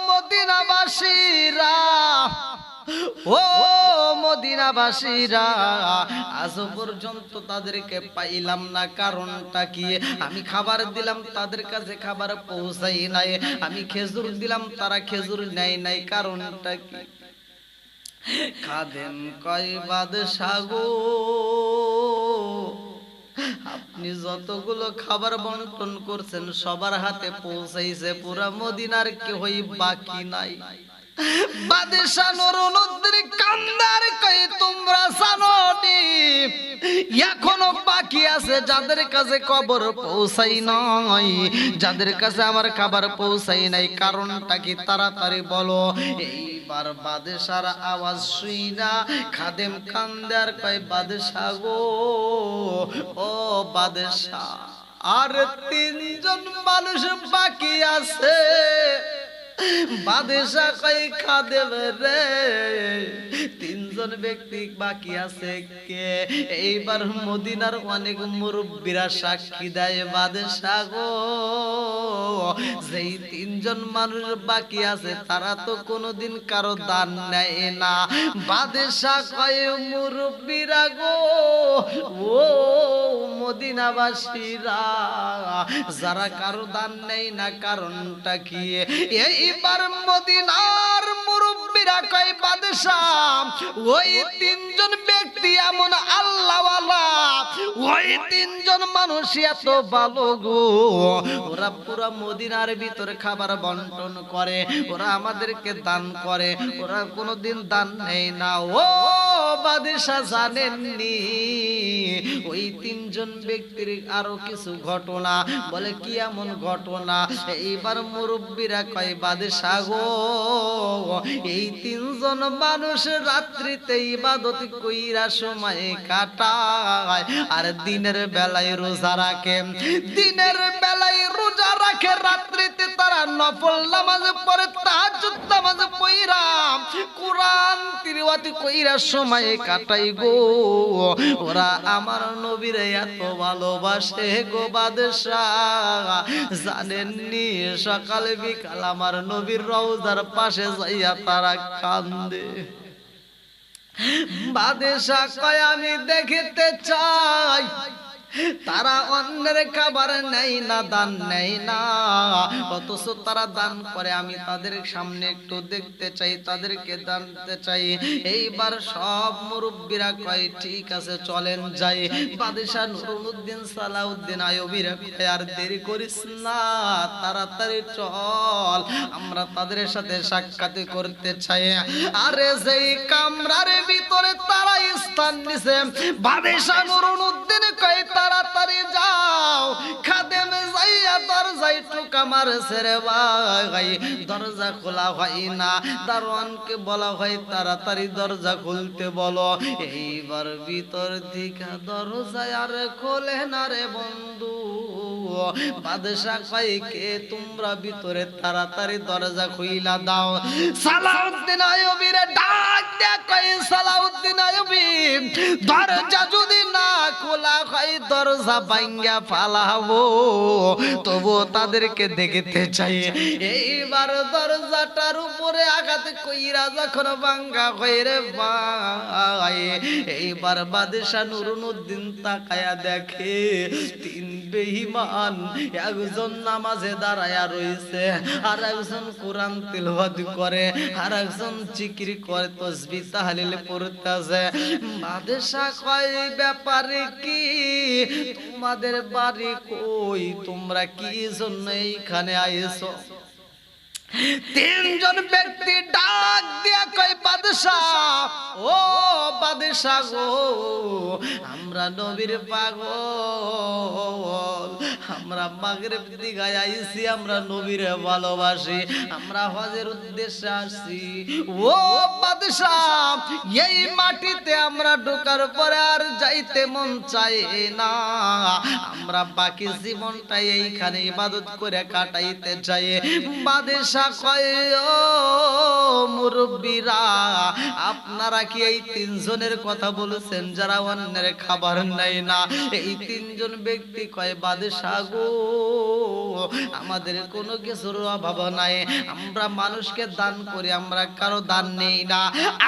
মদিনাবাসীরা, ও মদিনাবাসীরা, আজ পর্যন্ত তাদেরকে পাইলাম না, কারণটা কি? আমি খাবার দিলাম, তাদের কাছে খাবার পৌঁছাই নাই। আমি খেজুর দিলাম, তারা খেজুর নেয় নাই, কারণটা কি? খাদেম কয় বাদশা গো, আপনি যতগুলো খাবার বন্টন করছেন সবার হাতে পৌঁছাইছে, পুরা মদিনার কেউই বাকি নাই। বাদশা নুরুদ্দিন কান্দার কয় তোমরা জানো নি এখনো বাকি আছে যাদের কাছে খবর পৌঁছাই নাই, যাদের কাছে আমার খাবার পৌঁছাই নাই, কারণটা কি? তাড়াতাড়ি বলো। এইবার বাদশার আওয়াজ শুইনা খাদেম কান্দার কয় বাদশা গো, ও বাদশা, আর 3 জন মানুষ বাকি আছে। বাদশা কয় খাদেম রে, 3 জন ব্যক্তি বাকি আছে কে? এইবার মদিনার অনেক মুরব্বিরা সাক্ষী দেয় বাদশা গো, যেই 3 জন মানুষ বাকি আছে তারা তো কোনোদিন কারো দান নেয় না। বাদশা কয় মুরব্বিরা গো, ও মদিনাবাসীরা, যারা কারো দান নেয় না, কারণটা কি? এইবার মদিনার মুরব্বিরা কয় বাদশা, ওই 3 জন ব্যক্তি এমন আল্লাহওয়ালা, ওই 3 জন মানুষ এত ভালো গো, ওরা পুরো মদিনার ভিতরে খাবার বন্টন করে, ওরা আমাদেরকে দান করে, ওরা কোনোদিন দান নেয় না। ও বাদশা জানেননি ওই 3 জন ব্যক্তির আরো কিছু ঘটনা? বলে কি এমন ঘটনা? এইবার মুরব্বিরা কয় বাদশা গো, এই 3 জন মানুষ রাত্রিতে ইবাদত কইরা সময় কাটায়, আর দিনের বেলায় রোজা রাখে। দিনের বেলায় রোজা রাখে, রাত্রিতে তারা নফল নামাজ পড়ে, তাহাজ্জুদ নামাজ পড়া, কুরআন তিলাওয়াত কইরা সময় কাটাই গো। ওরা আমার নবীরে এত ভালোবাসে গো বাদশা, জানেননি সকাল বিকাল আমার নবীর রওজার পাশে যাইয়া তারা কান্দে। বাদশা কয় আমি দেখতে চাই তারা অন্যের খাবার নেই না, দান নেই না, অথচ তারা দান করে। আমি তাদের সামনে একটু দেখতে চাই, তাদেরকে জানতে চাই। এইবার সব মুরব্বীরা কয় ঠিক আছে চলেন যাই। বাদশা নুরুদ্দিন সালাউদ্দিন আইয়ুবী আর দেরি করিস না, তাড়াতাড়ি চল, আমরা তাদের সাথে সাক্ষাৎ করতে চাই। আরে যেই কামরার ভিতরে তারা স্থান নিছে, বাদশা নুরুদ্দিন কয় তাড়াতাড়ি যাও। খাদেম যাইয়া দরজায় টোকা মারছে রে ভাই, দরজা খোলা হয় না। দারোয়ানকে বলা হয় তাড়াতাড়ি দরজা খুলতে বলো। এইবার ভিতর দিকে দরজায় আর খোলে না রে বন্ধু। বাদশা কয় কে তোমরা ভিতরে, তাড়াতাড়ি দরজা খুইলা দাও। সালাউদ্দিন আইয়ুবীর ডাক দে কয় সালাউদ্দিন আইয়ুবী, দরজা যদি না খোলা হয় দরজা ভাঙ্গা ফালাবো, তবু তাদেরকে দেখতে চাই। এইবার দরজাটার উপরে আঘাত কইরা যখন ভাঙ্গা হয় রে ভাই, এইবার বাদশা নুরুদ্দিন তাকায়া দেখে তিন বেঈমান, একজন নামাজে দাঁড়ায়া রইছে, আর একজন কোরআন তিলাওয়াত করে, আর একজন জিকির করে, তাসবিহ তাহলিল পড়তেছে। বাদশা কয় ব্যাপারে কি, তোমাদের বাড়ি কই, তোমরা কি জন্য এইখানে আইছো? তিনজন ব্যক্তি ডাক দিয়া কয় বাদশা, ও বাদশা গো, আমরা নবীর পাগল, আমরা মাগরিব দিগায় আইছি, আমরা নবীর ভালোবাসি, আমরা হজের উদ্দেশ্যে আসছি। ও বাদশা, এই মাটিতে আমরা ঢোকার পরে আর যাইতে মন চায় না, আমরা বাকি জীবনটাই এইখানে ইবাদত করে কাটাইতে চাই। বাদশা কয় ও মুরব্বীরা, আপনারা কি এই তিনজনের কথা বলেছেন যারা অন্যের খাবার নেয় না? এই তিনজন ব্যক্তি কয় বাদশা গো, আমাদের কোনো কিছুর অভাব নাই, আমরা মানুষকে দান করি, আমরা কারো দান নেই না,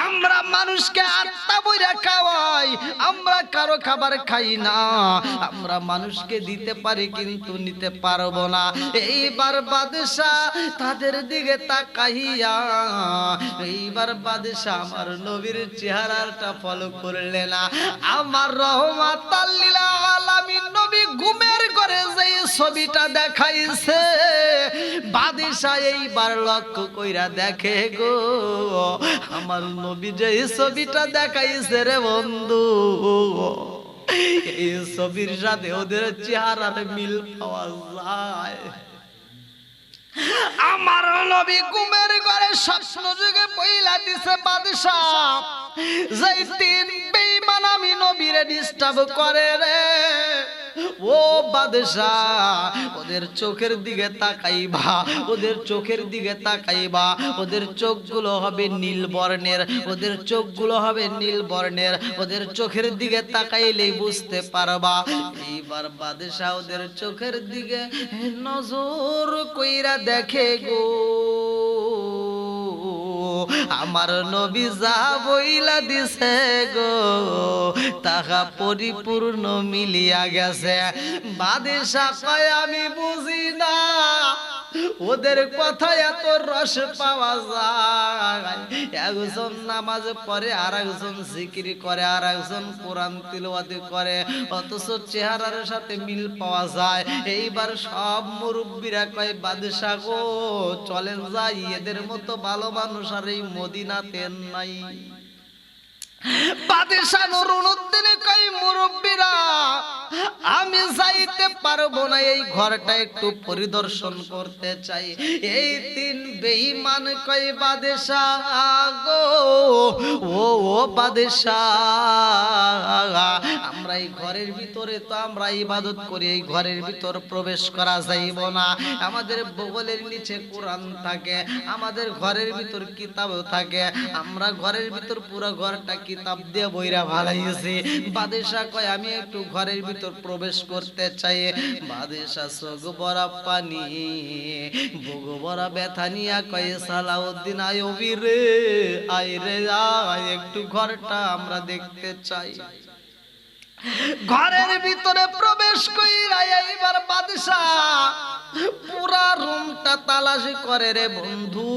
আমরা মানুষকে আত্মা বইরা খাওয়াই, আমরা কারো খাবার খাই না, আমরা মানুষকে দিতে পারি কিন্তু নিতে পারবো না। এইবার বাদশা তাদের দিকে তাকাইয়া, এইবার বাদশা আমার নবীর চেহারাটা ফলো করলে না, আমার রহমাতাল লিল আলামিন নবী ঘুমের ঘরে যে ছবিটা দেখাইছে, বাদশা এইবার লক্ষ্য কইরা দেখে গো, আমার নবী যে ছবিটা দেখাইছে রে বন্ধু, এই ছবির সাথে ওদের চেহারার মিল পাওয়া যায়। আমার নবী ঘুমের ঘরে স্বপ্ন যুগে পয়লা দিছে বাদশা, যেই তিন বেঈমান আমি নবীরে ডিস্টার্ব করে রে, ও বাদশা ওদের চোখের দিকে তাকাইবা, ওদের চোখের দিকে তাকাইবা, ওদের চোখগুলো হবে নীল বর্ণের, ওদের চোখগুলো হবে নীল বর্ণের, ওদের চোখের দিকে তাকাইলেই বুঝতে পারবা। এইবার বাদশা ওদের চোখের দিকে নজর কইরা দেখে গো, আমার নবী যা বইলা দিছে গো, তাহা পরিপূর্ণ মিলিয়া গেছে। বাদশা কয় আমি বুঝি না ওদের কথায় এত রস পাওয়া যায়, একজন নামাজ পড়ে, আর একজন জিকির করে, আর একজন কোরআন তিলাওয়াত করে, অথচ চেহারার সাথে মিল পাওয়া যায়। এইবার সব মুরব্বীরা কয় বাদশা গো চলেন যাই, এদের মতো ভালো মানুষ আর এই মদিনাতে নাই। বাদশা নুরুদ্দিন কয় মুরব্বীরা আমি যাইতে পারবো না, এই ঘরটা একটু পরিদর্শন করতে চাই। এই তিন বেঈমান কয় বাদশা গো, ও বাদশা আমরা আমরা এই ঘরের ভিতরে তো আমরা ইবাদত করি, এই ঘরের ভিতর প্রবেশ করা যাইব না। আমাদের বগলের নিচে কোরআন থাকে, আমাদের ঘরের ভিতর কিতাবও থাকে, আমরা ঘরের ভিতর পুরো ঘরটা কিতাব দিয়ে বইরা ভালাইছি। বাদশা কয় আমি একটু ঘরের ভিতর প্রবেশ করতে চাই। বাদশা চোখ ভরা পানি, বুক ভরা ব্যথা নিয়া কয় সালাউদ্দিন আইয়ুবী রে, আয় রে আয়, একটু ঘরটা আমরা দেখতে চাই। ঘরের ভিতরে প্রবেশ কইরা এইবার বাদশা পুরা রুমটা তালাশি করে রে বন্ধু।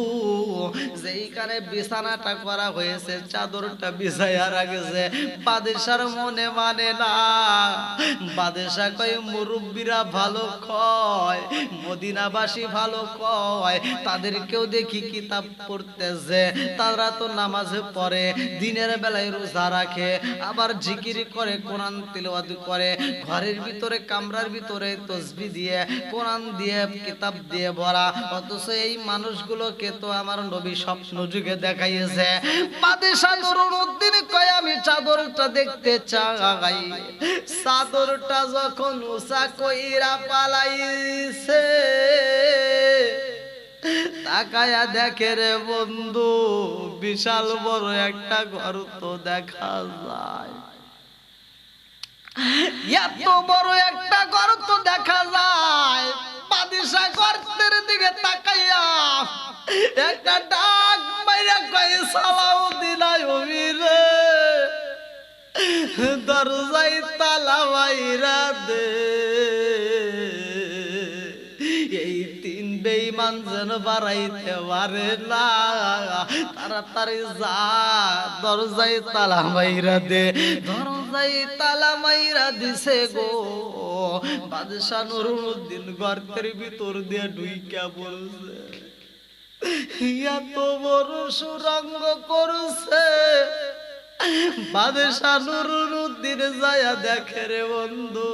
যেইখানে বিছানাটা করা হয়েছে, চাদরটা বিছাইয়া রাখেছে, বাদশার মনে মানে না। বাদশা কয় মুরব্বীরা ভালো কয়, মদিনাবাসী ভালো কয়, তাদেরকেও দেখি কিতাব পড়তেছে, তারা তো নামাজে পড়ে, দিনের বেলায় রোজা রাখে, আবার জিকির করে, কোরআন তিলাওয়াত করে, ঘরের ভিতরে কামরার ভিতরে তাসবিহ দিয়ে, কোরআন দিয়ে, কিতাব দিয়ে ভরা। অথচ এই মানুষগুলোকে তো আমার নবী স্বপ্ন যুগে দেখাইছে। বাদশা নুরুদ্দিন কয় আমি চাদরটা দেখতে চাই। চাদরটা যখন উঁচা কইরা পালাইছে, তাকায়া দেখে রে বন্ধু, বিশাল বড় একটা ঘর তো দেখা যায়। এত বড় একটা ঘর তো দেখা যায়। বাদশা গর্তের দিকে তাকাইয়া একটা ডাক মাইরা কয় সালাউদ্দিন আইয়ুবী রে, দরজায় তালা মাইরা দে, এই তিন বেঈমান যেন বাড়াইতে পারে না, তাড়াতাড়ি যা, দরজায় তালা মাইরা দে। দরজায় তালা মাইরা দিছে গো। বাদশা নুরুদ্দিন গর্তের ভিতর দিয়ে ঢুইকা বলছে, এত বড় সুরঙ্গ করছে। বাদশা নুরুদ্দিন যায়া দেখে রে বন্ধু,